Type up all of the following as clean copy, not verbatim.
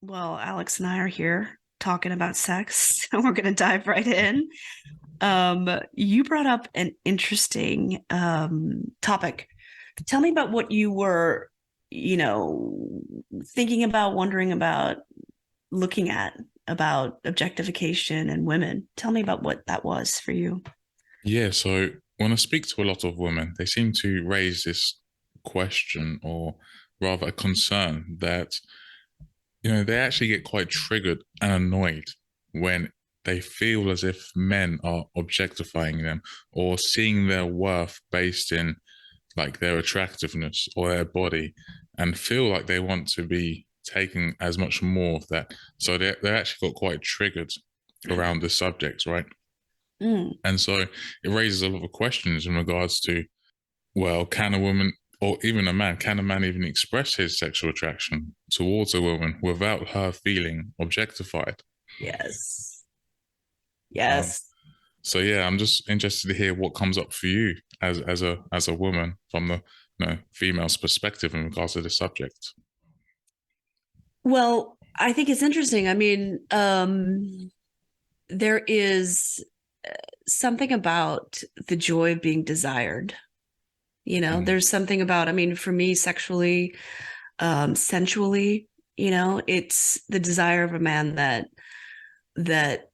Well, Alex and I are here talking about sex, and we're going to dive right in. You brought up an interesting topic. Tell me about what you were, you know, thinking about, wondering about, looking at about objectification and women. Tell me about what that was for you. Yeah, so when I speak to a lot of women, they seem to raise this question or rather a concern that, they actually get quite triggered and annoyed when they feel as if men are objectifying them or seeing their worth based in like their attractiveness or their body and feel like they want to be taking as much more of that. So they actually got quite triggered around the subject, right? Mm. And so it raises a lot of questions in regards to, well, can a woman or even a man, can a man even express his sexual attraction towards a woman without her feeling objectified? Yes. Um, Yes. so yeah, I'm just interested to hear what comes up for you as a woman from the female's perspective in regards to the subject. Well, I think it's interesting. I mean, there is something about the joy of being desired. Mm, There's something about, I mean, for me, sexually, sensually, it's the desire of a man that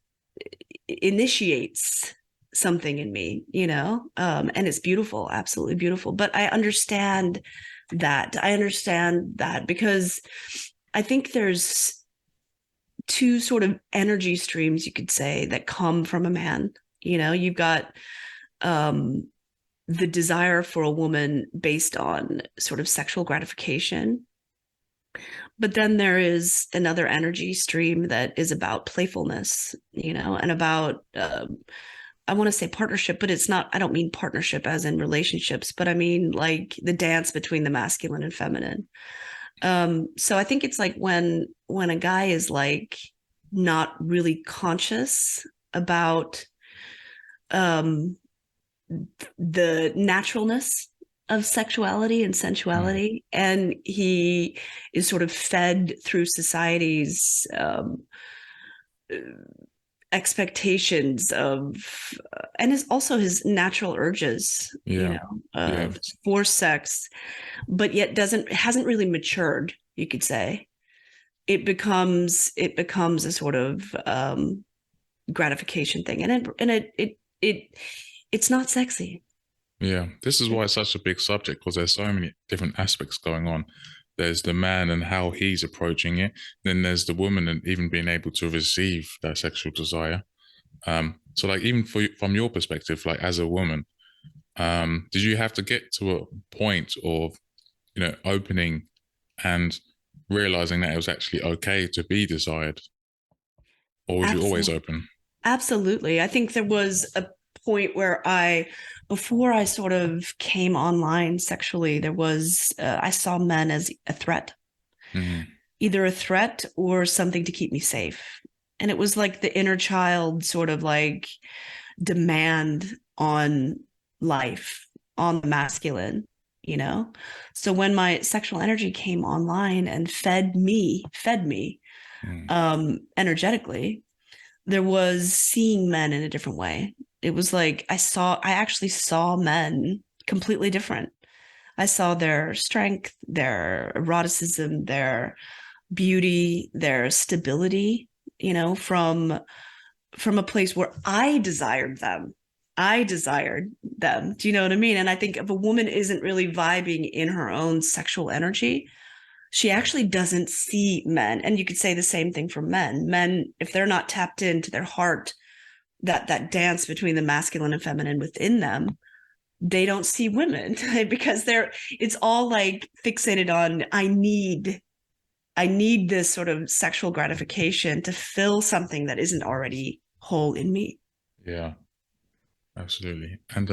initiates something in me, and it's beautiful, absolutely beautiful. But I understand that because I think there's two sort of energy streams, you could say, that come from a man. You've got um the desire for a woman based on sort of sexual gratification. But then there is another energy stream that is about playfulness, and about, I want to say partnership, but it's not, I don't mean partnership as in relationships, but I mean like the dance between the masculine and feminine. So I think it's like when a guy is like not really conscious about um the naturalness of sexuality and mm, sensuality, and he is sort of fed through society's expectations of, and is also his natural urges, yeah, yeah, for sex, but yet doesn't hasn't really matured, you could say. It becomes a sort of gratification thing, and it's not sexy. yeah. This is why it's such a big subject because there's so many different aspects going on. There's the man and how he's approaching it. Then there's the woman and even being able to receive that sexual desire. So like even from your perspective, like as a woman, did you have to get to a point of, opening and realizing that it was actually okay to be desired, or was you always Absolutely. open? Absolutely. I think there was a point where before I sort of came online sexually, I saw men as a threat, Mm, either a threat or something to keep me safe. And it was like the inner child sort of like demand on life, on the masculine, you know? So when my sexual energy came online and fed me mm, energetically, there was seeing men in a different way. It was like I actually saw men completely different. I saw their strength, their eroticism, their beauty, their stability, from a place where I desired them. I desired them. Do you know what I mean? And I think if a woman isn't really vibing in her own sexual energy, she actually doesn't see men. And you could say the same thing for men. Men, if they're not tapped into their heart, that dance between the masculine and feminine within them, they don't see women because it's all like fixated on I need this sort of sexual gratification to fill something that isn't already whole in me. yeah, absolutely. And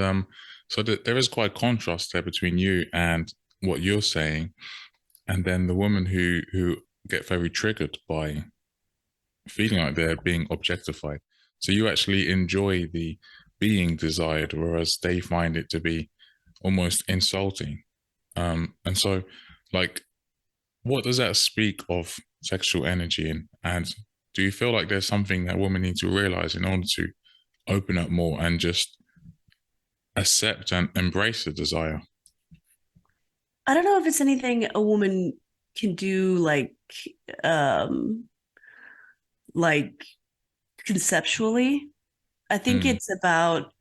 so there is quite a contrast there between you and what you're saying, and then the women who get very triggered by feeling like they're being objectified. So you actually enjoy the being desired, whereas they find it to be almost insulting. And so, like, what does that speak of sexual energy in? And do you feel like there's something that women need to realize in order to open up more and just accept and embrace the desire? I don't know if it's anything a woman can do um like conceptually. I think Mm, it's about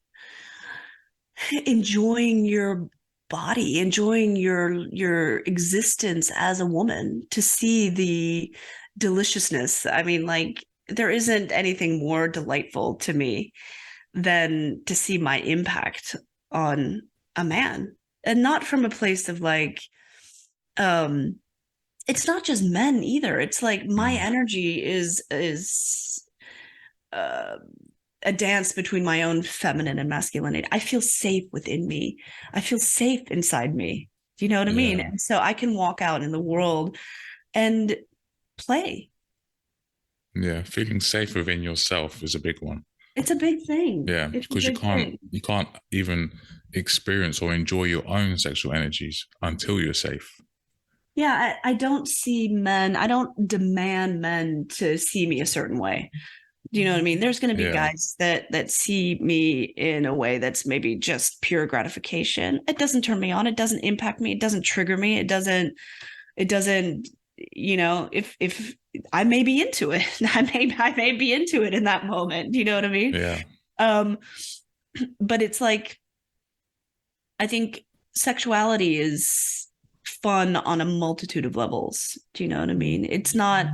enjoying your body, enjoying your existence as a woman, to see the deliciousness. I mean, like, there isn't anything more delightful to me than to see my impact on a man. And not from a place of like, um it's not just men either. It's like my mm, energy is uh a dance between my own feminine and masculinity. I feel safe within me. I feel safe inside me. Do you know what I mean? yeah. And so I can walk out in the world and play. Yeah. Feeling safe within yourself is a big one. It's a big thing. Yeah. It's a Because big thing. you can't even experience or enjoy your own sexual energies until you're safe. Yeah, I don't see men, I don't demand men to see me a certain way. Do you know what I mean? There's going to be Yeah. guys that see me in a way that's maybe just pure gratification. It doesn't turn me on. It doesn't impact me. It doesn't trigger me. It doesn't, if I may be into it. I may be into it in that moment. Do you know what I mean? Yeah. Um, but it's like, I think sexuality is fun on a multitude of levels. Do you know what I mean? It's not,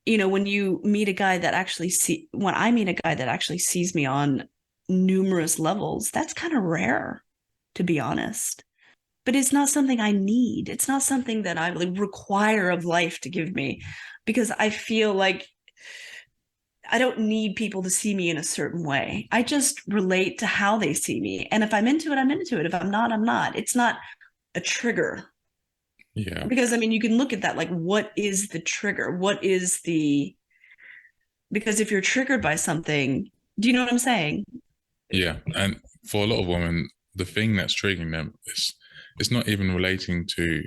when you meet a guy that actually when I meet a guy that actually sees me on numerous levels, that's kind of rare, to be honest. But it's not something I need. It's not something that I really require of life to give me, because I feel like I don't need people to see me in a certain way. I just relate to how they see me. And if I'm into it, I'm into it. If I'm not, I'm not. It's not a trigger. Yeah. Because I mean, you can look at that like, what is the trigger? What is the, because if you're triggered by something, do you know what I'm saying? Yeah. And for a lot of women, the thing that's triggering them is it's not even relating to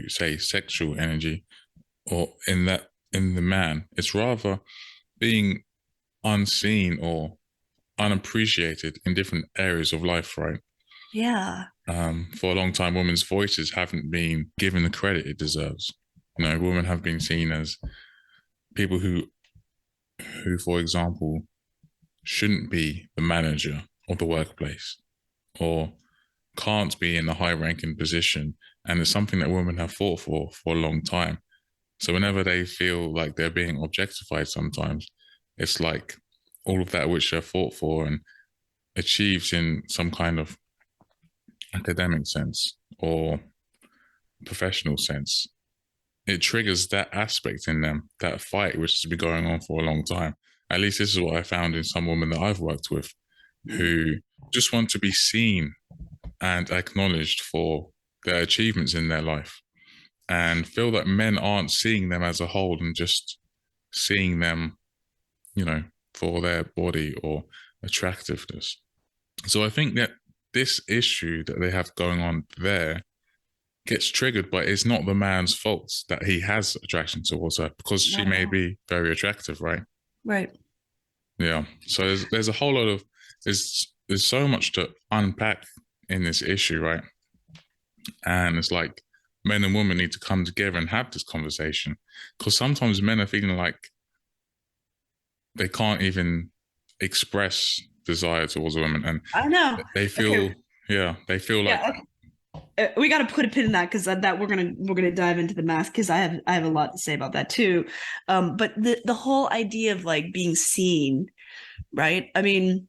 say sexual energy or in the man. It's rather being unseen or unappreciated in different areas of life, right? Yeah. For a long time, women's voices haven't been given the credit it deserves. Women have been seen as people who, for example, shouldn't be the manager of the workplace or can't be in a high ranking position. And it's something that women have fought for a long time. So whenever they feel like they're being objectified sometimes, it's like all of that which they're fought for and achieved in some kind of academic sense or professional sense, it triggers that aspect in them, that fight which has been going on for a long time. At least this is what I found in some women that I've worked with who just want to be seen and acknowledged for their achievements in their life and feel that men aren't seeing them as a whole and just seeing them, you know, for their body or attractiveness. So I think that this issue that they have going on there gets triggered, but it's not the man's fault that he has attraction towards her because she Not at may all. be very attractive, right? Right. Yeah. So there's a whole lot of there's so much to unpack in this issue, right? And it's like men and women need to come together and have this conversation because sometimes men are feeling like they can't even express desire towards women, and I know. they Okay. feel yeah, they feel like Yeah. Okay. We got to put a pin in that, because that we're gonna dive into the mask, because I have a lot to say about that too. But the whole idea of like being seen, right? I mean,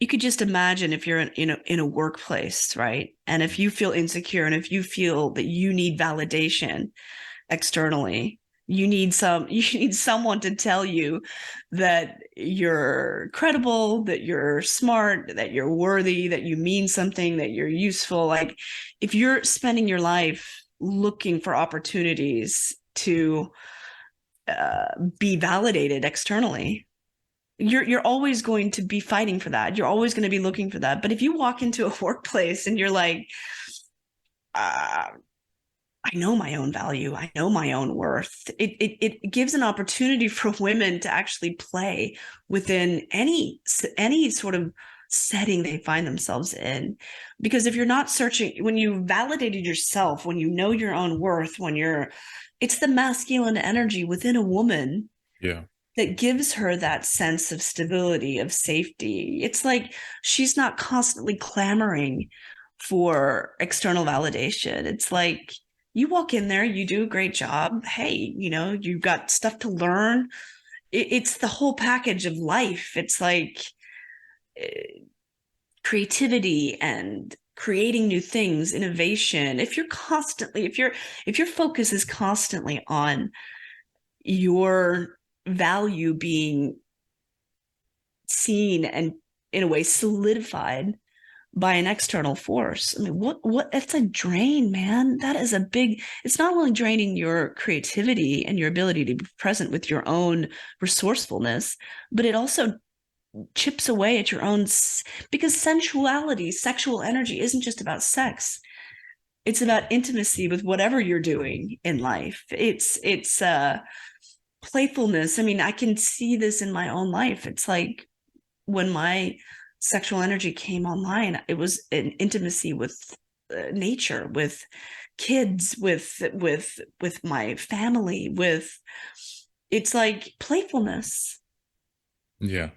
you could just imagine if you're in a workplace, right? And if you feel insecure and if you feel that you need validation externally, you need someone to tell you that you're credible, that you're smart, that you're worthy, that you mean something, that you're useful. Like, if you're spending your life looking for opportunities to be validated externally, you're always going to be fighting for that. You're always going to be looking for that. But if you walk into a workplace and you're like, uh, I know my own value. I know my own worth. It gives an opportunity for women to actually play within any sort of setting they find themselves in. Because if you're not searching, when you validated yourself, when you know your own worth, it's the masculine energy within a woman Yeah. that gives her that sense of stability, of safety. It's like she's not constantly clamoring for external validation. It's like you walk in there, you do a great job. Hey, you've got stuff to learn. It's the whole package of life. It's like creativity and creating new things, innovation. If your focus is constantly on your value being seen and in a way solidified by an external force. I mean, what it's a drain, man. That is a big, it's not only draining your creativity and your ability to be present with your own resourcefulness, but it also chips away at your own, because sensuality, sexual energy isn't just about sex. It's about intimacy with whatever you're doing in life. It's playfulness. I mean, I can see this in my own life. It's like when my sexual energy came online, it was an intimacy with nature, with kids, with my family, with it's like playfulness. Yeah.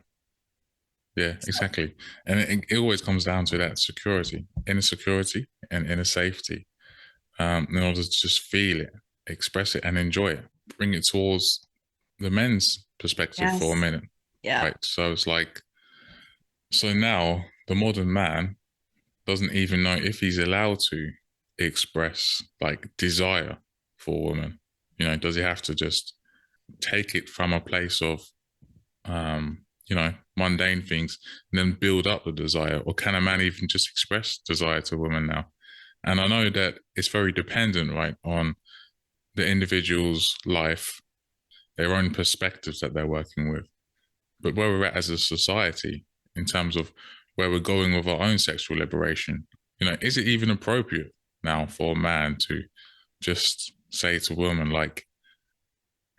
Yeah, exactly. And it always comes down to that security, inner security and inner safety. In order to just feel it, express it, and enjoy it. Bring it towards the men's perspective for a Yes. minute, Yeah. right? So it's like, so now the modern man doesn't even know if he's allowed to express like desire for a woman. Does he have to just take it from a place of, mundane things and then build up the desire? Or can a man even just express desire to a woman now? And I know that it's very dependent, right, on the individual's life, their own perspectives that they're working with. But where we're at as a society, in terms of where we're going with our own sexual liberation, is it even appropriate now for a man to just say to a woman, like,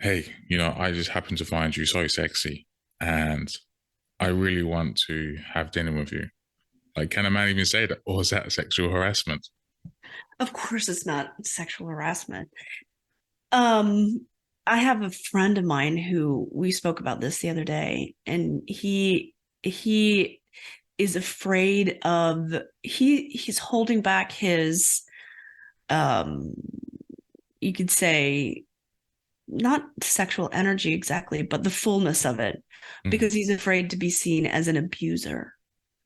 hey, I just happen to find you so sexy and I really want to have dinner with you? Like, can a man even say that? Or is that sexual harassment? Of course it's not sexual harassment. Um, I have a friend of mine who we spoke about this the other day, and he is afraid of he's holding back his um you could say not sexual energy exactly, but the fullness of it, Mm. because he's afraid to be seen as an abuser,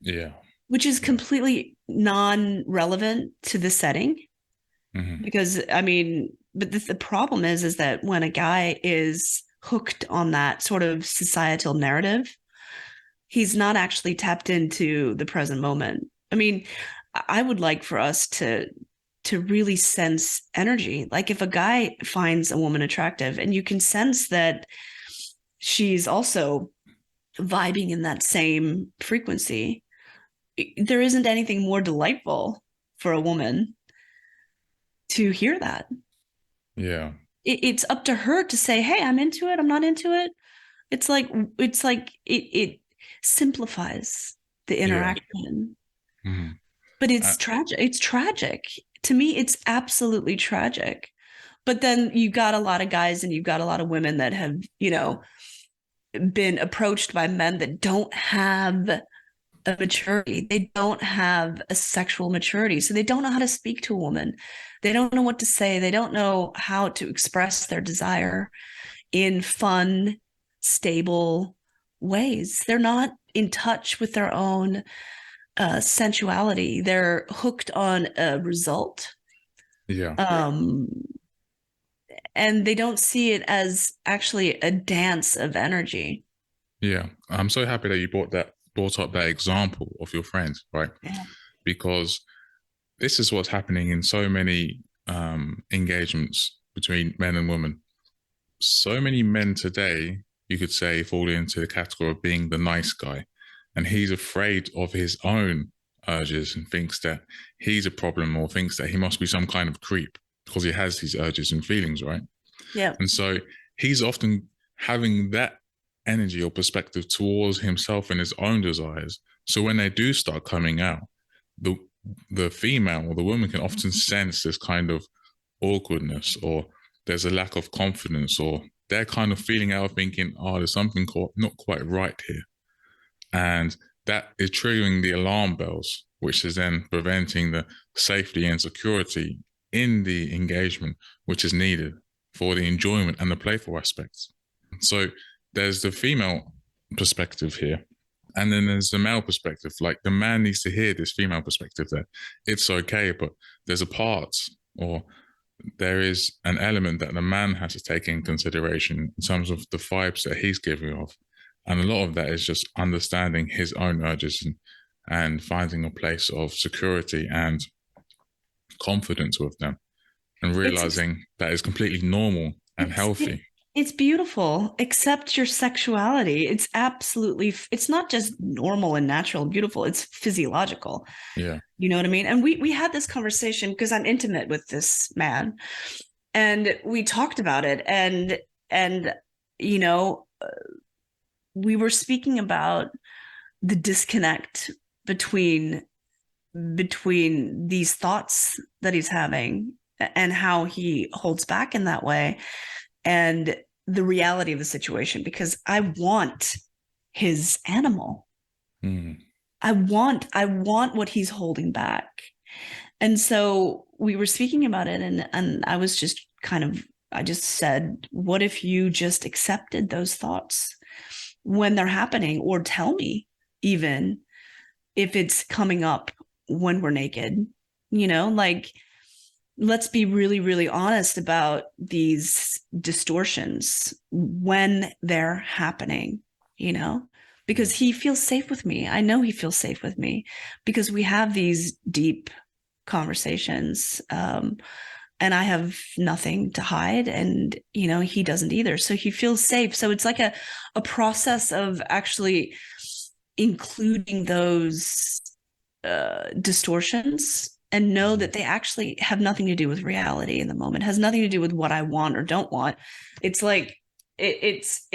Yeah. which is Yeah. completely non-relevant to the setting. Mm-hmm. Because I mean, but the problem is that when a guy is hooked on that sort of societal narrative, he's not actually tapped into the present moment. I mean, I would like for us to really sense energy. Like if a guy finds a woman attractive and you can sense that she's also vibing in that same frequency, there isn't anything more delightful for a woman to hear that. Yeah. It's up to her to say, "Hey, I'm into it. I'm not into it." It's like it simplifies the Yeah. interaction, Mm-hmm. but Uh, it's tragic. It's tragic to me. It's absolutely tragic. But then you've got a lot of guys and you've got a lot of women that have, been approached by men that don't have a maturity. They don't have a sexual maturity. So they don't know how to speak to a woman. They don't know what to say. They don't know how to express their desire in fun, stable ways. They're not in touch with their own sensuality. They're hooked on a result. yeah. Um, and they don't see it as actually a dance of energy. Yeah. I'm so happy that you brought up that example of your friend, right? Yeah. Because this is what's happening in so many engagements between men and women. So many men today, you could say, fall into the category of being the nice guy. And he's afraid of his own urges and thinks that he's a problem or thinks that he must be some kind of creep. because he has these urges and feelings, right? Yeah. And so he's often having that energy or perspective towards himself and his own desires. So when they do start coming out, the the female or the woman can often sense this kind of awkwardness, or there's a lack of confidence, or they're kind of feeling out of thinking, oh, there's something not quite right here. And that is triggering the alarm bells, which is then preventing the safety and security in the engagement, which is needed for the enjoyment and the playful aspects. So there's the female perspective here. And then there's the male perspective. Like the man needs to hear this female perspective that it's okay, but there's a part, or there is an element that the man has to take in consideration in terms of the vibes that he's giving off. And a lot of that is just understanding his own urges and finding a place of security and confidence with them, and It's realizing that is completely normal and it's healthy. it's beautiful. Accept your sexuality. It's absolutely, it's not just normal and natural and beautiful. It's physiological. Yeah. You know what I mean? And we had this conversation because I'm intimate with this man, and we talked about it, and you know, we were speaking about the disconnect between these thoughts that he's having and how he holds back in that way, and the reality of the situation, because I want his animal. Mm. I want what he's holding back. And so we were speaking about it, and I was just kind of, I just said, what if you just accepted those thoughts when they're happening, or tell me even if it's coming up when we're naked, like, let's be really, really honest about these distortions when they're happening, because he feels safe with me. I know he feels safe with me because we have these deep conversations. And I have nothing to hide, and he doesn't either. So he feels safe. So it's like a process of actually including those distortions, and know that they actually have nothing to do with reality in the moment. It has nothing to do with what I want or don't want. It's like it's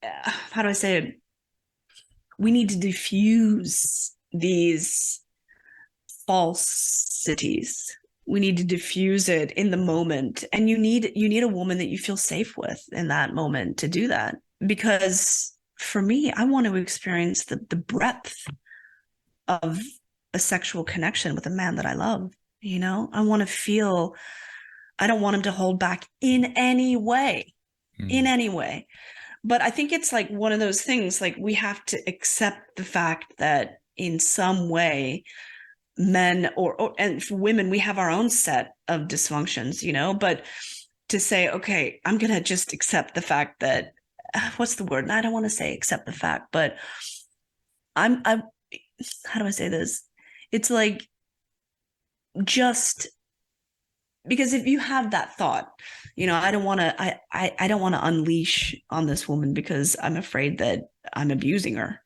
how do I say it? We need to diffuse these falsities. We need to diffuse it in the moment, and you need a woman that you feel safe with in that moment to do that. Because for me, I want to experience the breadth of a sexual connection with a man that I love. I want to feel, I don't want him to hold back in any way, in Mm. any way. But I think it's like one of those things, like we have to accept the fact that in some way, men and for women, we have our own set of dysfunctions, but to say, okay, I'm going to just accept the fact that, what's the word? I don't want to say accept the fact, but I how do I say this? It's like, just because if you have that thought, I don't want to, I don't want to unleash on this woman because I'm afraid that I'm abusing her.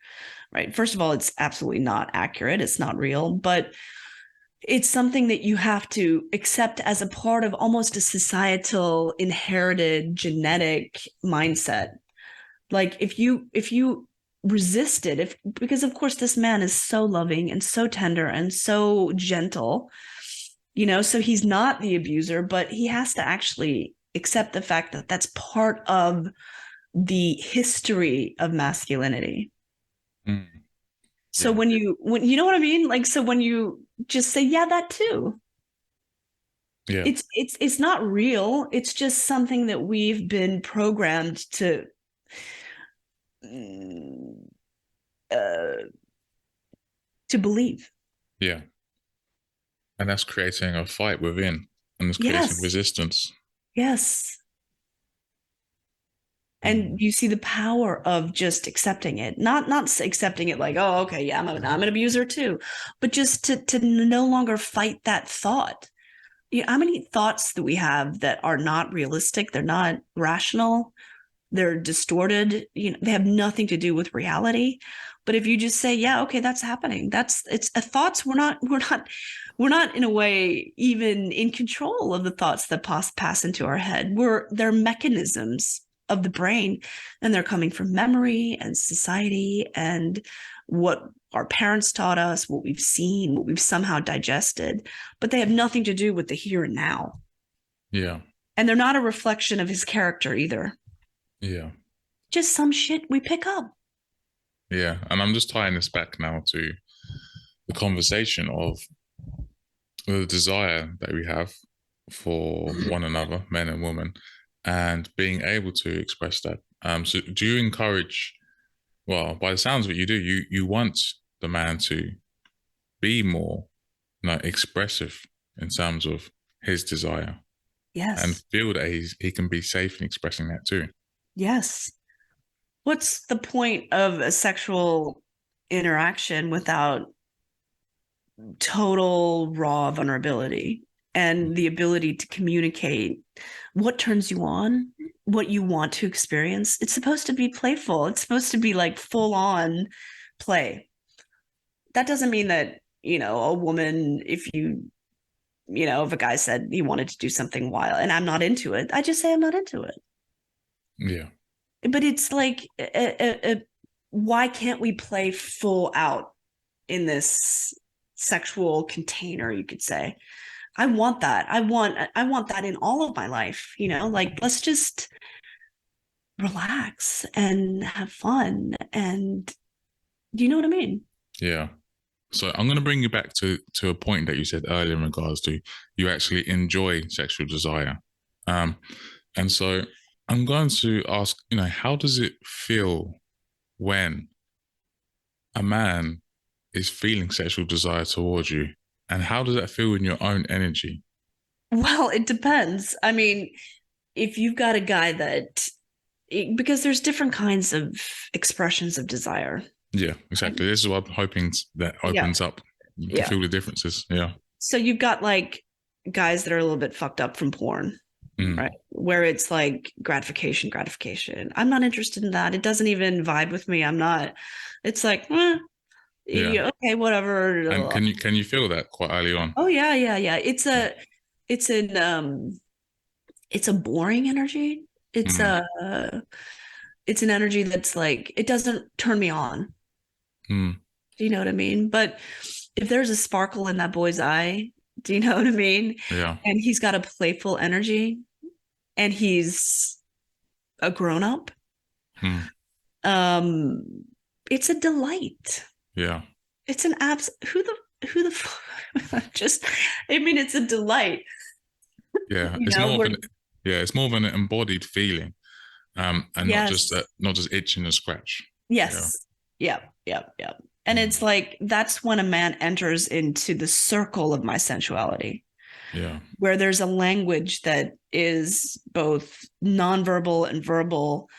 Right. First of all, it's absolutely not accurate. It's not real, but it's something that you have to accept as a part of almost a societal inherited genetic mindset. Like if you resist it, if because of course this man is so loving and so tender and so gentle, so he's not the abuser, but he has to actually accept the fact that that's part of the history of masculinity. Mm. So Yeah. when you know what I mean, like, so when you just say, yeah, that too, Yeah. it's not real. It's just something that we've been programmed uh, to believe. Yeah. And that's creating a fight within, and it's creating Yes, resistance. yes. Mm. And you see the power of just accepting it, not accepting it like, oh, okay, yeah, I'm an abuser too, but just to no longer fight that thought. How many thoughts that we have that are not realistic, they're not rational, They're distorted, they have nothing to do with reality. But if you just say, yeah, okay, that's happening, it's a thoughts. We're not in a way even in control of the thoughts that pass into our head. They're mechanisms of the brain, and they're coming from memory and society and what our parents taught us, what we've seen, what we've somehow digested, but they have nothing to do with the here and now. Yeah. And they're not a reflection of his character either. Yeah. Just some shit we pick up. Yeah. And I'm just tying this back now to the conversation of the desire that we have for one another, men and women, and being able to express that. So do you encourage, well, by the sounds of it, you do, you want the man to be more, expressive in terms of his desire and Yes. feel that he can be safe in expressing that too. Yes. What's the point of a sexual interaction without total raw vulnerability and the ability to communicate what turns you on, what you want to experience? It's supposed to be playful. It's supposed to be like full on play. That doesn't mean that, a woman, if a guy said he wanted to do something wild and I'm not into it, I just say I'm not into it. Yeah. But it's like, why can't we play full out in this sexual container, you could say? I want that. I want that in all of my life, like let's just relax and have fun. And do you know what I mean? Yeah. So I'm going to bring you back to a point that you said earlier in regards to you actually enjoy sexual desire. Um, and so I'm going to ask, how does it feel when a man is feeling sexual desire towards you? And how does that feel in your own energy? Well, it depends. I mean, if you've got a guy because there's different kinds of expressions of desire. Yeah, exactly. This is what I'm hoping that Yeah. opens up. You can Yeah. feel the differences. Yeah. So you've got like guys that are a little bit fucked up from porn, Mm. right? Where it's like gratification, gratification. I'm not interested in that. It doesn't even vibe with me. I'm not. It's like, Yeah. yeah, okay, And whatever. can you feel that quite early on? Oh yeah, yeah, yeah. Yeah. It's an it's a boring energy. It's Mm. a it's an energy that's like it doesn't turn me on. Mm. Do you know what I mean? But if there's a sparkle in that boy's eye, do you know what I mean? Yeah. And he's got a playful energy and he's a grown up, Mm. um, it's a delight. Yeah. It's an abs who the just I mean it's a delight. Yeah. You It's know, more of we're an yeah, it's more of an embodied feeling. And yes. not just itching and scratch. Yeah. Yes. Yep. Yep. Yep. And Mm. it's like that's when a man enters into the circle of my sensuality, Yeah. where there's a language that is both nonverbal and verbal,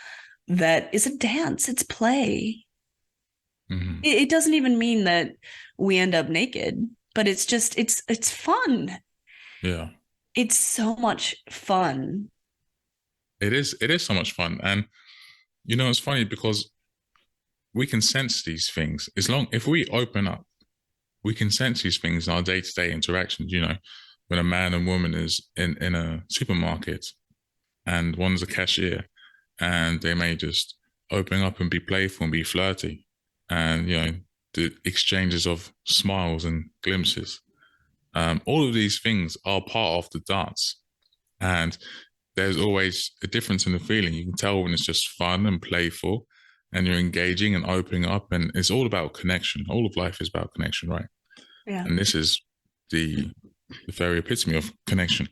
that is a dance, it's play. Mm. It doesn't even mean that we end up naked, but it's fun. Yeah. It's so much fun. It is so much fun. And it's funny because we can sense these things as long if we open up, we can sense these things in our day-to-day interactions, when a man and woman is in a supermarket and one's a cashier and they may just open up and be playful and be flirty and the exchanges of smiles and glimpses, all of these things are part of the dance. And there's always a difference in the feeling. You can tell when it's just fun and playful and you're engaging and opening up, and it's all about connection. All of life is about connection, right? Yeah. And this is the very epitome of connection.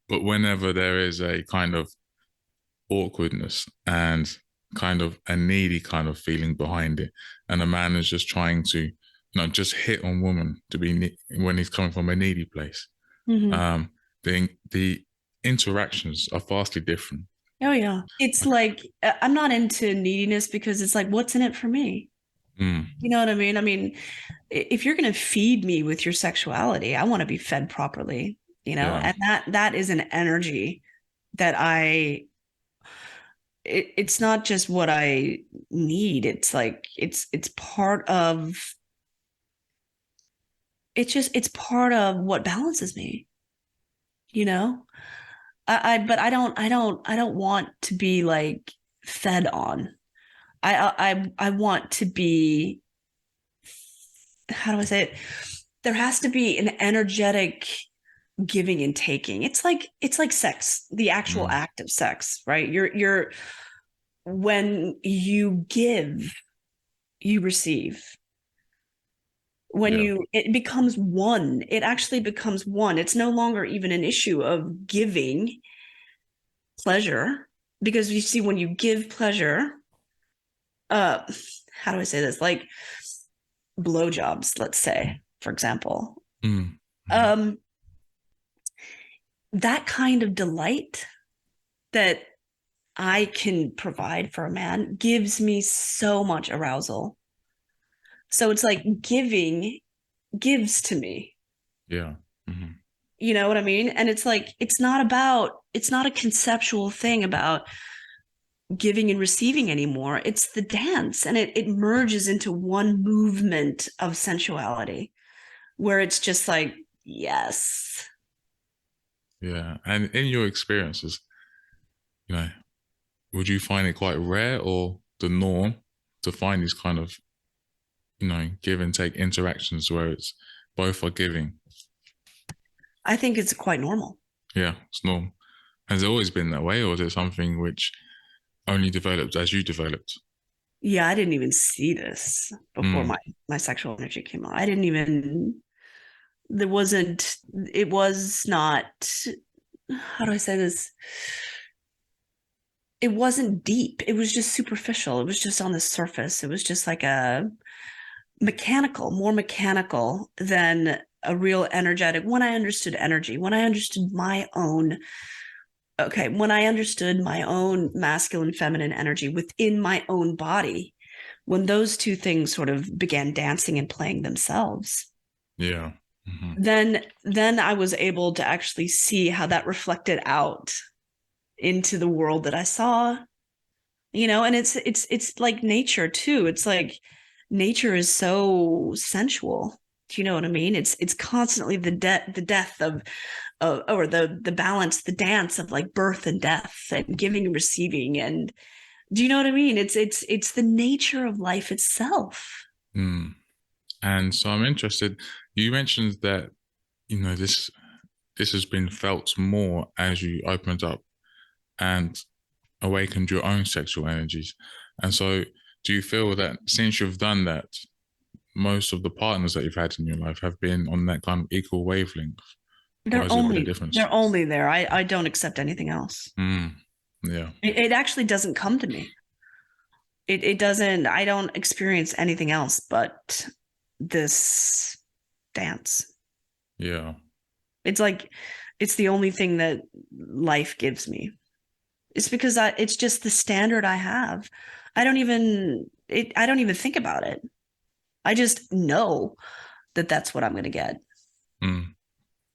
But whenever there is a kind of awkwardness and kind of a needy kind of feeling behind it, and a man is just trying to just hit on woman to be when he's coming from a needy place, Mm-hmm. the interactions are vastly different. Oh yeah. It's like I'm not into neediness because it's like, what's in it for me? Mm, You know what I mean? I mean, if you're going to feed me with your sexuality, I want to be fed properly, yeah. and that is an energy that it's not just what I need. It's like it's part of it's part of what balances me, you know? But I don't want to be like fed on. I want to be, how do I say it? There has to be an energetic giving and taking. It's like sex, the actual Mm, act of sex, right? You're when you give, you receive. When yeah. you it becomes one, it actually becomes one. It's no longer even an issue of giving pleasure, because you see, when you give pleasure, uh how do I say this? Like blowjobs, let's say, for example. Mm, mhm. Um that kind of delight that I can provide for a man gives me so much arousal. So it's like giving gives to me. Yeah. Hmm. You know what I mean? And it's like, it's not a conceptual thing about giving and receiving anymore. It's the dance, and it merges into one movement of sensuality where it's just like, yes. Yeah. And in your experiences, you know, would you find it quite rare or the norm to find these kind of, give and take interactions where it's both are giving? I think it's quite normal. Yeah, it's normal. Has it always been that way, or is it something which only developed as you developed? Yeah, I didn't even see this before Mm, my sexual energy came on. I didn't even there wasn't it was not, how do I say this? It wasn't deep. It was just superficial. It was just on the surface. It was just like a mechanical, more mechanical than a real energetic. When I understood energy, when I understood my own, okay, when I understood my own masculine, feminine energy within my own body, when those two things sort of began dancing and playing themselves, yeah. Hmm. then I was able to actually see how that reflected out into the world that I saw, and it's like nature too. It's like nature is so sensual. Do you know what I mean? It's constantly the death of, or the balance, the dance of like birth and death and giving and receiving. And do you know what I mean? It's the nature of life itself. Mm. And so I'm interested. You mentioned that this has been felt more as you opened up and awakened your own sexual energies. And so, do you feel that since you've done that, most of the partners that you've had in your life have been on that kind of equal wavelength, or has it been a difference? They're only there. I don't accept anything else. Mm, yeah, It actually doesn't come to me. It doesn't, I don't experience anything else but this dance. yeah, It's like it's the only thing that life gives me. It's because it's just the standard I have. I don't even think about it. I just know that that's what I'm going to get. mm.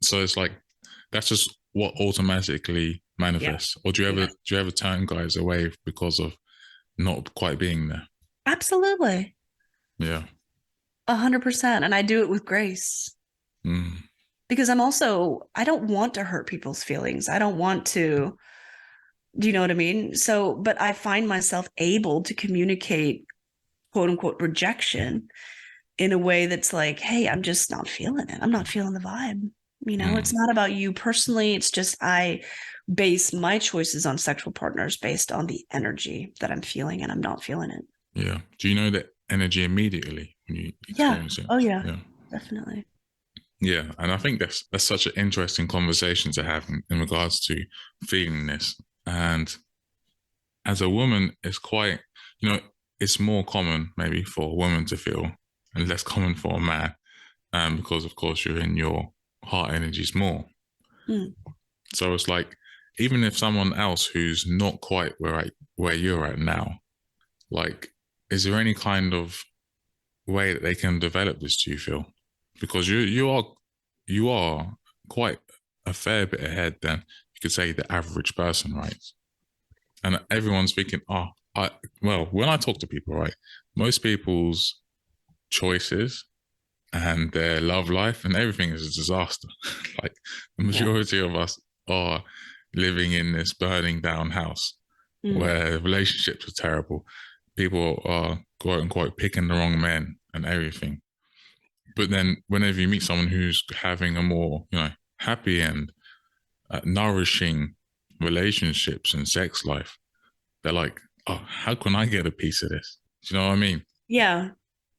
So it's like that's just what automatically Yeah. manifests. Or do you ever Yeah. turn guys away because of not quite being there? Absolutely. Yeah. 100%. And I do it with grace, Mm, because I don't want to hurt people's feelings. I don't want to, do you know what I mean? So, but I find myself able to communicate quote unquote rejection in a way that's like, hey, I'm just not feeling it. I'm not feeling the vibe. It's mm, not about you personally. It's just I base my choices on sexual partners based on the energy that I'm feeling, and I'm not feeling it. yeah. Do you know that energy immediately when you Yeah. experience it? Oh, yeah. Yeah. Definitely. Yeah, and I think that's such an interesting conversation to have in regards to feeling this. And as a woman, it's quite, you know, it's more common maybe for a woman to feel and less common for a man, because of course you're in your heart energies more. Mm. So it's like even if someone else who's not quite where you're at now, like, is there any kind of way that they can develop this? Do you feel? Because you are quite a fair bit ahead than you could say the average person, right? And everyone's thinking, oh, well, when I talk to people, right, most people's choices and their love life and everything is a disaster. Like the Yeah. majority of us are living in this burning down house Mm. where relationships are terrible. People are quote unquote picking the wrong men and everything. But then whenever you meet someone who's having a more, happy and nourishing relationships and sex life, they're like, oh, how can I get a piece of this? Do you know what I mean? Yeah.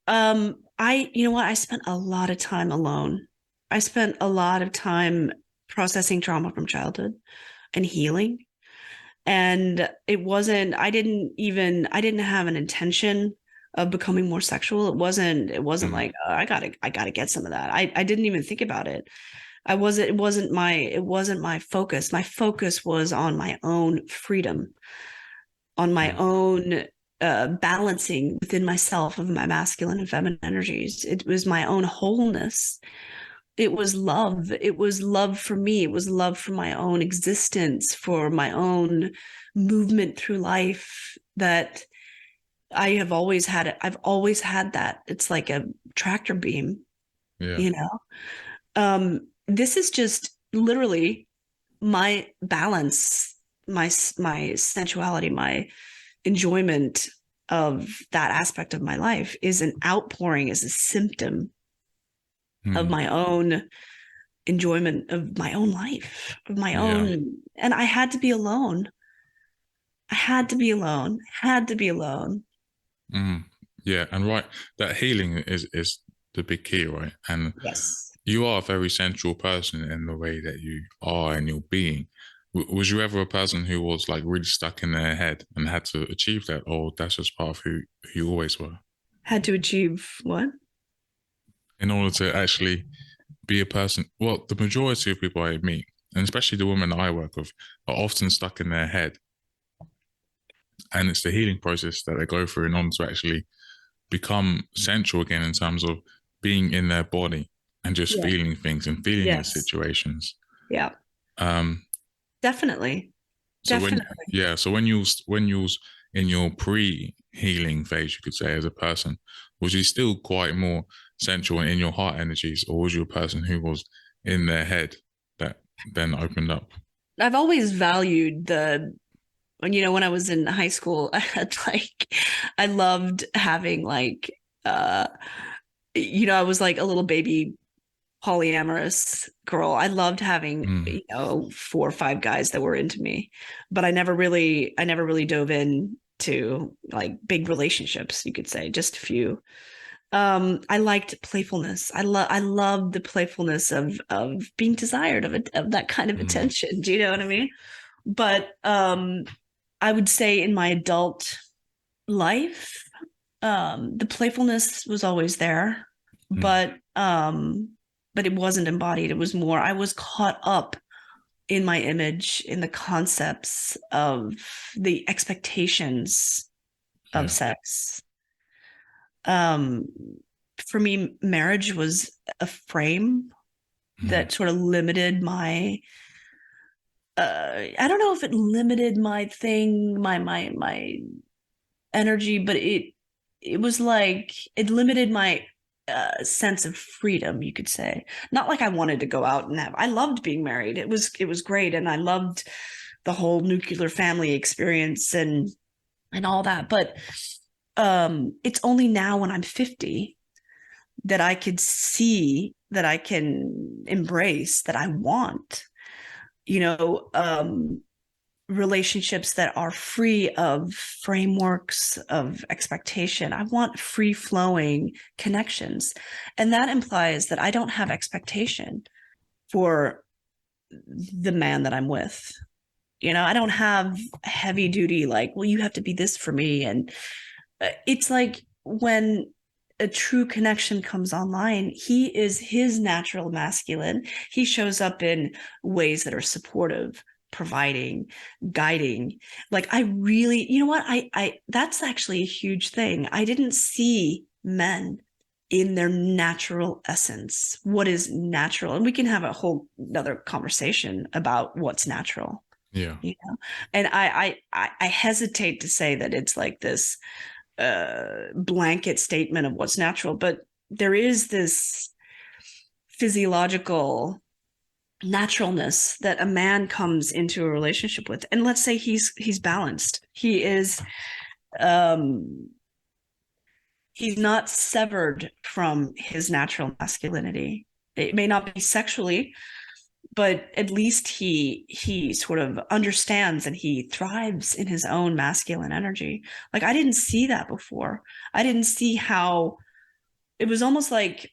You know what? I spent a lot of time alone. I spent a lot of time processing trauma from childhood and healing. And I didn't have an intention of becoming more sexual. It wasn't Mm, like, oh, I gotta get some of that. I didn't even think about it. It wasn't my focus. My focus was on my own freedom, on my mm, own balancing within myself of my masculine and feminine energies. It was my own wholeness. It was love. It was love for me. It was love for my own existence, for my own movement through life that I have always had it. I've always had that. It's like a tractor beam, yeah. you know? This is just literally my balance, my sensuality, my enjoyment of that aspect of my life is an outpouring, is a symptom of Mm, my own enjoyment of my own life, of my yeah. own. And I had to be alone. I had to be alone, had to be alone. Mm, yeah. And right, that healing is the big key, right? And Yes. you are a very sensual person in the way that you are and your being. Was you ever a person who was like really stuck in their head and had to achieve that, or that's just part of who you always were? Had to achieve what? In order to actually be a person, well, the majority of people I meet, and especially the women that I work with, are often stuck in their head. And it's the healing process that they go through in order to actually become sensual again in terms of being in their body and just Yeah. feeling things and feeling the Yes. situations. Yeah. Um, Definitely. so when Definitely. yeah, so when you was in your pre-healing phase, you could say as a person, was you still quite more sensual and in your heart energies, or was you a person who was in their head that then opened up? I've always valued when I was in high school, I had like, I loved having like, uh, I was like a little baby polyamorous girl. I loved having, Mm, 4 or 5 guys that were into me, but I never really dove in to like big relationships, you could say, just a few. I liked playfulness. I loved the playfulness of being desired of that kind of mm, attention. Do you know what I mean? But I would say in my adult life, the playfulness was always there, mm, but it wasn't embodied. It was more I was caught up in my image, in the concepts of the expectations of yeah. sex. Um, for me, marriage was a frame Mm, that sort of limited my I don't know if it limited my thing, my energy, but it was like it limited my sense of freedom, you could say. Not like I wanted to go out and have. I loved being married. It was great, and I loved the whole nuclear family experience and all that. But it's only now when I'm 50 that I could see that I can embrace that I want. You know, relationships that are free of frameworks of expectation. I want free flowing connections. And that implies that I don't have expectation for the man that I'm with. I don't have heavy duty, like, well, you have to be this for me. And it's like when a true connection comes online, he is his natural masculine. He shows up in ways that are supportive, providing, guiding. Like I really, you know what? I that's actually a huge thing. I didn't see men in their natural essence. What is natural? And we can have a whole another conversation about what's natural. Yeah. you know. And I hesitate to say that it's like this blanket statement of what's natural, but there is this physiological naturalness that a man comes into a relationship with. And let's say he's balanced, he is um he's not severed from his natural masculinity. It may not be sexually, but at least he sort of understands and he thrives in his own masculine energy. Like, I didn't see that before. I didn't see how it was almost like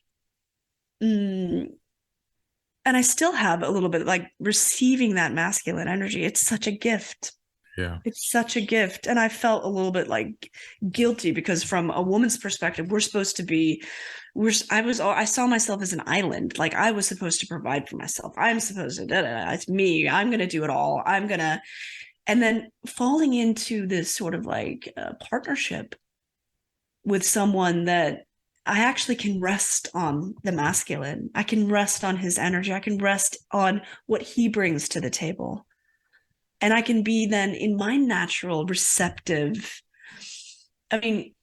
and I still have a little bit like receiving that masculine energy. It's such a gift. Yeah. It's such a gift. And I felt a little bit like guilty because from a woman's perspective, we're supposed to be, I saw myself as an island. Like, I was supposed to provide for myself. I'm supposed to, it's me. I'm going to do it all. And then falling into this sort of like partnership with someone that I actually can rest on the masculine. I can rest on his energy. I can rest on what he brings to the table. And I can be then in my natural receptive. I mean,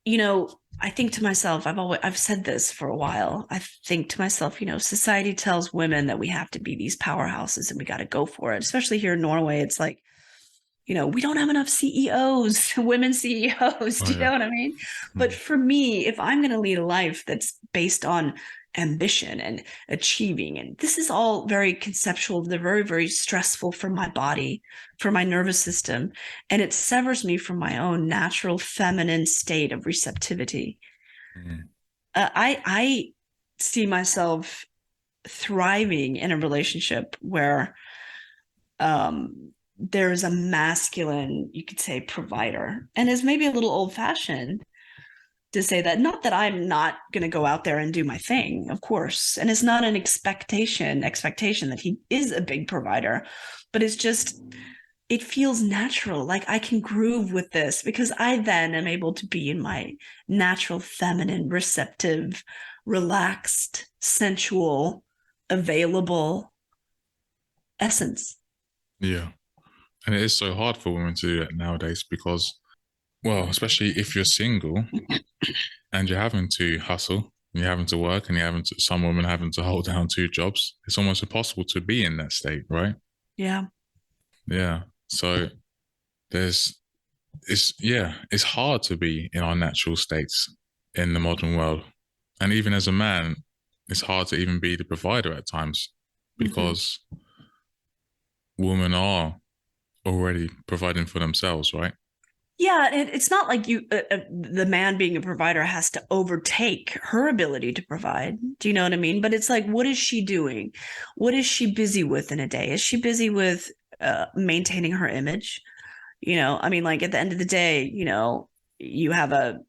I think to myself, I've said this for a while. I think to myself, society tells women that we have to be these powerhouses and we got to go for it. Especially here in Norway, it's like, we don't have enough CEOs, women CEOs. Oh Do you yeah. know what I mean? But Mm. for me, if I'm going to lead a life that's based on ambition and achieving, and this is all very conceptual, they're very, very stressful for my body, for my nervous system, and it severs me from my own natural feminine state of receptivity. Mm. I see myself thriving in a relationship where there's a masculine, you could say, provider, and is maybe a little old fashioned to say that. Not that I'm not going to go out there and do my thing, of course, and it's not an expectation that he is a big provider, but it's just, it feels natural. Like, I can groove with this because I then am able to be in my natural feminine, receptive, relaxed, sensual, available essence. Yeah. And it is so hard for women to do that nowadays because, well, especially if you're single and you're having to hustle and you're having to work and some women having to hold down two jobs, it's almost impossible to be in that state, right? Yeah. Yeah. So there's, it's hard to be in our natural states in the modern world. And even as a man, it's hard to even be the provider at times Mm-hmm. because women are already providing for themselves, right? Yeah, it's not like the man being a provider has to overtake her ability to provide. Do you know what I mean? But it's like, what is she doing? What is she busy with in a day? Is she busy with maintaining her image? I mean, like, at the end of the day, you have a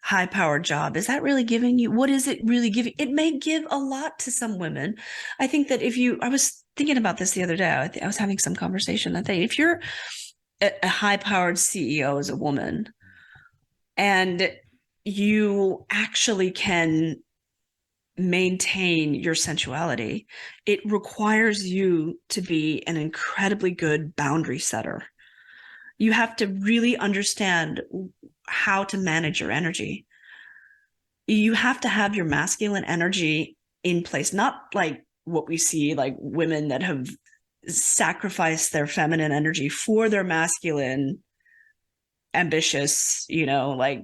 high powered job. Is that really giving you, what is it really giving? It may give a lot to some women. I think that I was thinking about this the other day. I was having some conversation that day. If you're a high powered CEO as a woman and you actually can maintain your sensuality, it requires you to be an incredibly good boundary setter. You have to really understand how to manage your energy. You have to have your masculine energy in place, not like what we see, like women that have sacrificed their feminine energy for their masculine, ambitious, like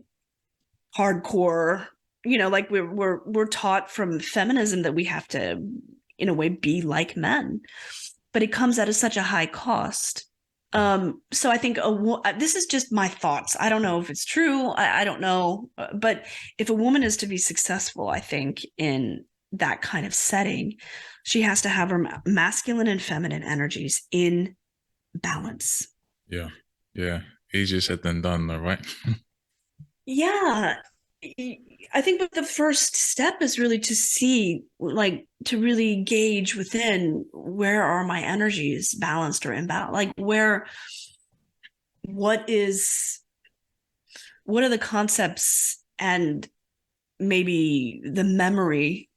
hardcore, like we're taught from feminism that we have to, in a way, be like men, but it comes at such a high cost. So I think this is just my thoughts. I don't know if it's true. I don't know, but if a woman is to be successful, I think in that kind of setting, she has to have her masculine and feminine energies in balance. Yeah. Yeah. Easier said than done, though, right? Yeah. I think that the first step is really to see, like, to really gauge within, where are my energies balanced or imbalanced? Like, what is, what are the concepts and maybe the memory,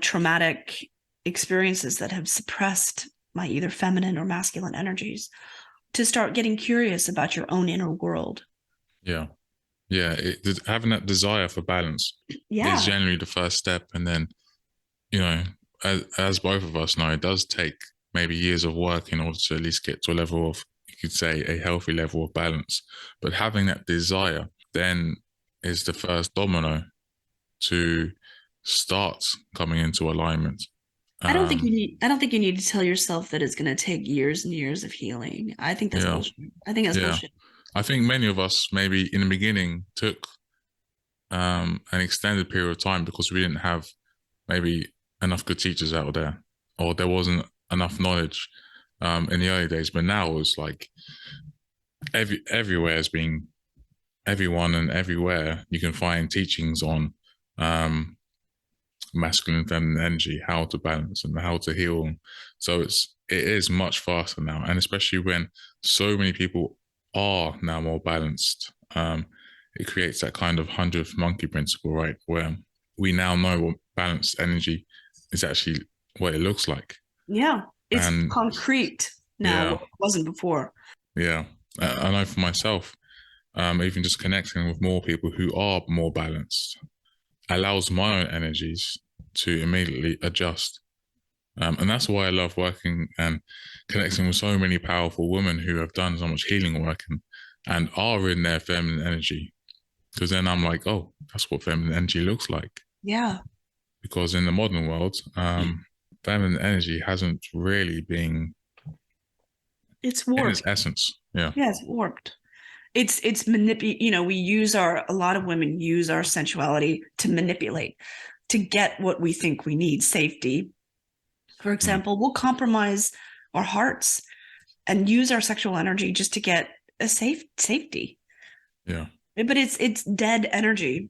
traumatic experiences that have suppressed my either feminine or masculine energies, to start getting curious about your own inner world. Yeah. Yeah. Having that desire for balance is Yeah. generally the first step. And then, you know, as both of us know, it does take maybe years of work in order to at least get to a level of, you could say, a healthy level of balance. But having that desire then is the first domino to start coming into alignment. Um, I don't think you need to tell yourself that it's going to take years and years of healing. I think that's yeah, bullshit. I think that's yeah. bullshit. I think many of us maybe in the beginning took an extended period of time because we didn't have maybe enough good teachers out there, or there wasn't enough knowledge in the early days. But now it's like everywhere is being everyone and everywhere you can find teachings on um, masculine and feminine energy, how to balance and how to heal. So it is much faster now, and especially when so many people are now more balanced, it creates that kind of 100th monkey principle, right? Where we now know what balanced energy is actually what it looks like. Yeah. It's And concrete now, yeah, what it wasn't before. yeah, I know for myself, even just connecting with more people who are more balanced allows my own energies to immediately adjust. And that's why I love working and connecting with so many powerful women who have done so much healing work and are in their feminine energy. Because then I'm like, oh, that's what feminine energy looks like. Yeah. Because in the modern world, feminine energy hasn't really been It's in its warped. essence. Yeah. Yeah, it's warped. It's you know, we use a lot of women use our sensuality to manipulate, to get what we think we need, safety. For Mm. example, we'll compromise our hearts and use our sexual energy just to get a safety. Yeah. But it's dead energy.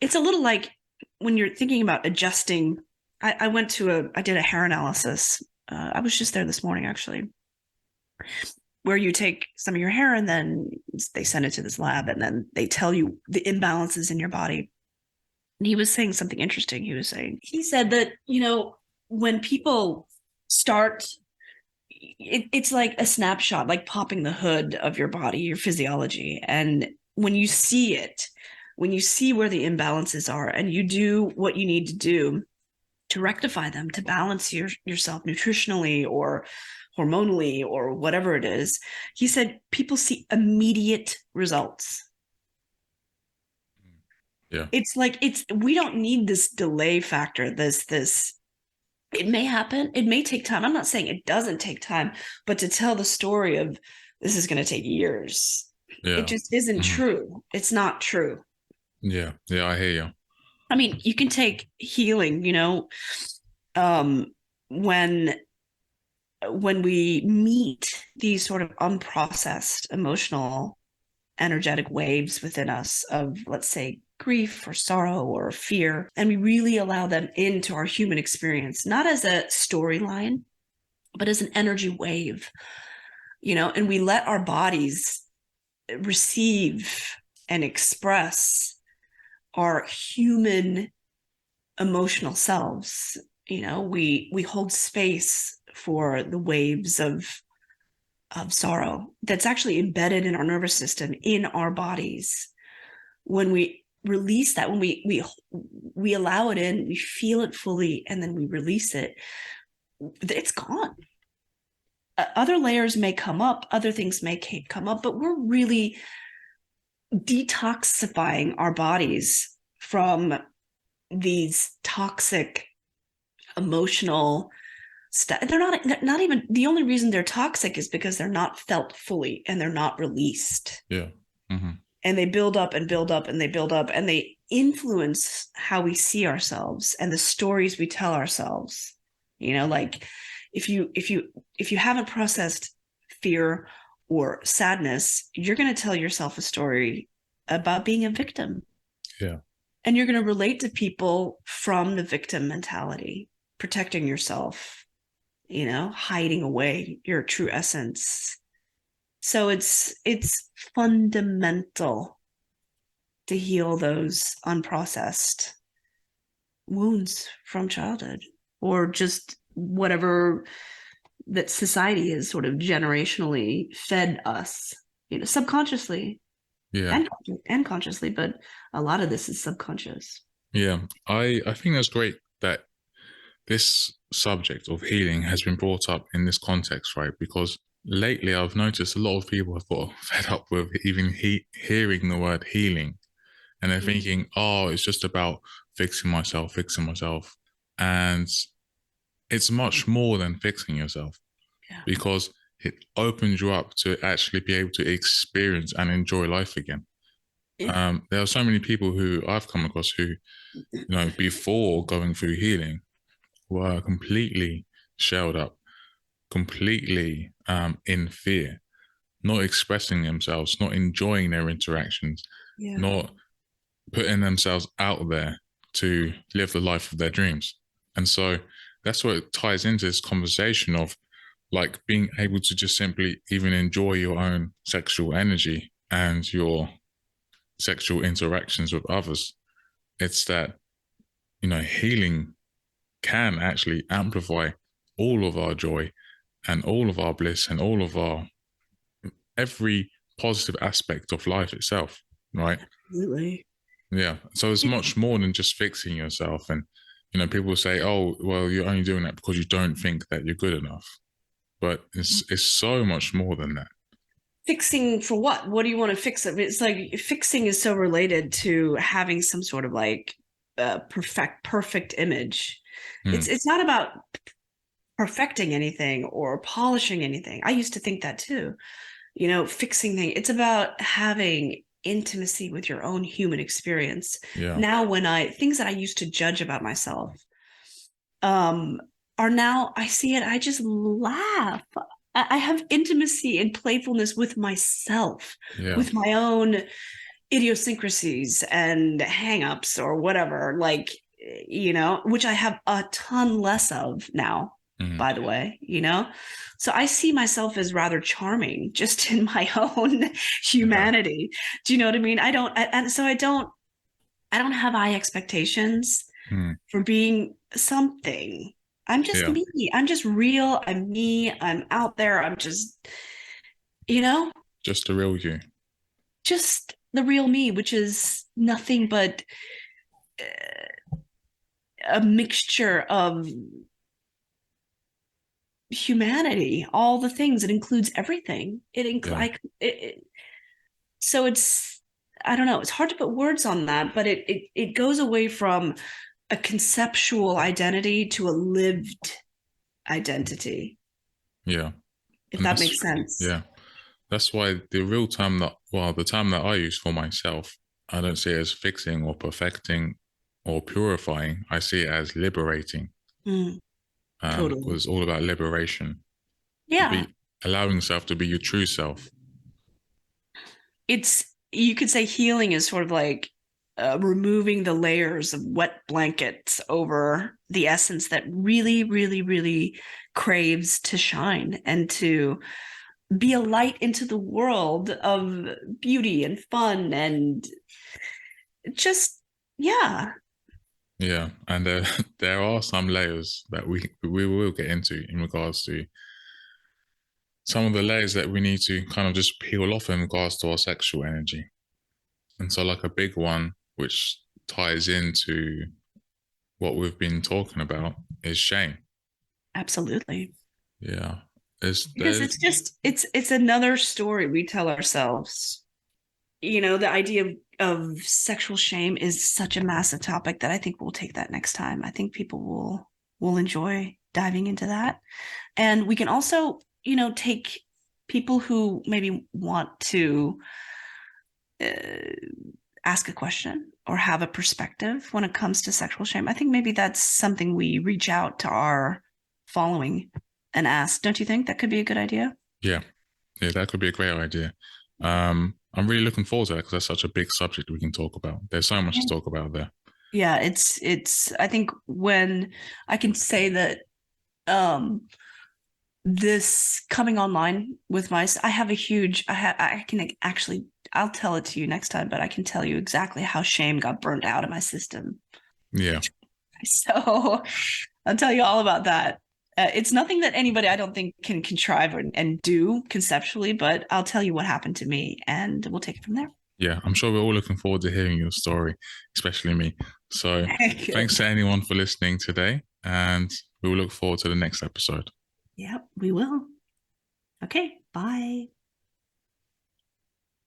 It's a little like when you're thinking about adjusting. I did a hair analysis. I was just there this morning actually, where you take some of your hair and then they send it to this lab and then they tell you the imbalances in your body. And he was saying something interesting. He said that, you know, when people start, it's like a snapshot, like popping the hood of your body, your physiology. And when you see it, when you see where the imbalances are and you do what you need to do to rectify them, to balance yourself nutritionally or hormonally or whatever it is, he said people see immediate results. Yeah. It's like we don't need this delay factor, this it may happen, it may take time. I'm not saying it doesn't take time, but to tell the story of this is going to take years, it Yeah. just isn't Hmm. true. It's not true. Yeah. Yeah. I hear you. I mean, you can take healing, you know, um when we meet these sort of unprocessed emotional energetic waves within us of, let's say, grief or sorrow or fear, and we really allow them into our human experience, not as a storyline, but as an energy wave, you know, and we let our bodies receive and express our human emotional selves. You know, we hold space for the waves of sorrow that's actually embedded in our nervous system, in our bodies. When we release that, when we allow it in, we feel it fully, and then we release it, it's gone. Other layers may come up, other things may come up, but we're really detoxifying our bodies from these toxic emotional they're not even, the only reason they're toxic is because they're not felt fully and they're not released, Yeah. Hmm. and they build up and build up and they build up and they influence how we see ourselves and the stories we tell ourselves. You know, like if you haven't processed fear or sadness, you're going to tell yourself a story about being a victim, Yeah. and you're going to relate to people from the victim mentality, protecting yourself, you know, hiding away your true essence. So it's fundamental to heal those unprocessed wounds from childhood, or just whatever that society has sort of generationally fed us, subconsciously Yeah. and consciously, but a lot of this is subconscious. Yeah. I think that's great that this subject of healing has been brought up in this context, right? Because lately I've noticed a lot of people have got fed up with even hearing the word healing, and they're Mm. thinking, oh, it's just about fixing myself. And it's much more than fixing yourself, Yeah. because it opens you up to actually be able to experience and enjoy life again. Yeah. There are so many people who I've come across who, before going through healing, were completely shelled up, completely in fear, not expressing themselves, not enjoying their interactions, Yeah. not putting themselves out there to live the life of their dreams. And so that's what it ties into this conversation of like being able to just simply even enjoy your own sexual energy and your sexual interactions with others. It's that, healing can actually amplify all of our joy and all of our bliss and all of our every positive aspect of life itself, right? Absolutely. Yeah. So it's much more than just fixing yourself. And, people say, oh, well, you're only doing that because you don't think that you're good enough. But it's so much more than that. Fixing for what? What do you want to fix? It's like fixing is so related to having some sort of like perfect image. Hmm. It's not about perfecting anything or polishing anything. I used to think that too. Fixing things. It's about having intimacy with your own human experience. Yeah. Now, when things that I used to judge about myself, um, are now I see it, I just laugh. I have intimacy and playfulness with myself, Yeah. with my own idiosyncrasies and hangups or whatever, like, which I have a ton less of now, Hmm. by the way. So I see myself as rather charming just in my own Yeah. humanity. Do you know what I mean? And so I don't have high expectations Hmm. for being something. I'm just Yeah. me. I'm just real. I'm me. I'm out there. I'm you know, Just the real you. just the real me, which is nothing but a mixture of humanity, all the things. It includes everything. Yeah. So it's, I don't know. It's hard to put words on that, but it goes away from a conceptual identity to a lived identity, Yeah. if And that that's, makes sense. yeah. That's why the term that I use for myself, I don't see it as fixing or perfecting or purifying. I see it as liberating, Mm, because totally. it's all about liberation, to Yeah. be allowing yourself to be your true self. You could say healing is sort of like removing the layers of wet blankets over the essence that really, really, really craves to shine and to be a light into the world of beauty and fun and just, yeah, Yeah, and there are some layers that we will get into in regards to some of the layers that we need to kind of just peel off in regards to our sexual energy. And so, like a big one, which ties into what we've been talking about, is shame. absolutely. Yeah, is Because there? it's another story we tell ourselves. The idea of sexual shame is such a massive topic that I think we'll take that next time. I think people will enjoy diving into that. And we can also, take people who maybe want to uh, ask a question or have a perspective when it comes to sexual shame. I think maybe that's something we reach out to our following and ask. Don't you think that could be a good idea? Yeah, yeah, that could be a great idea. I'm really looking forward to that because that's such a big subject we can talk about. There's so much to talk about there. Yeah, it's I think when I can say that um this coming online with I have a huge I can actually I'll tell it to you next time, but I can tell you exactly how shame got burned out of my system. Yeah, So I'll tell you all about that. It's nothing that anybody I don't think can contrive and do conceptually, but I'll tell you what happened to me, and we'll take it from there. Yeah, I'm sure we're all looking forward to hearing your story, especially me. So thanks Good. to anyone for listening today, and we will look forward to the next episode. Yep, we will. Okay, bye.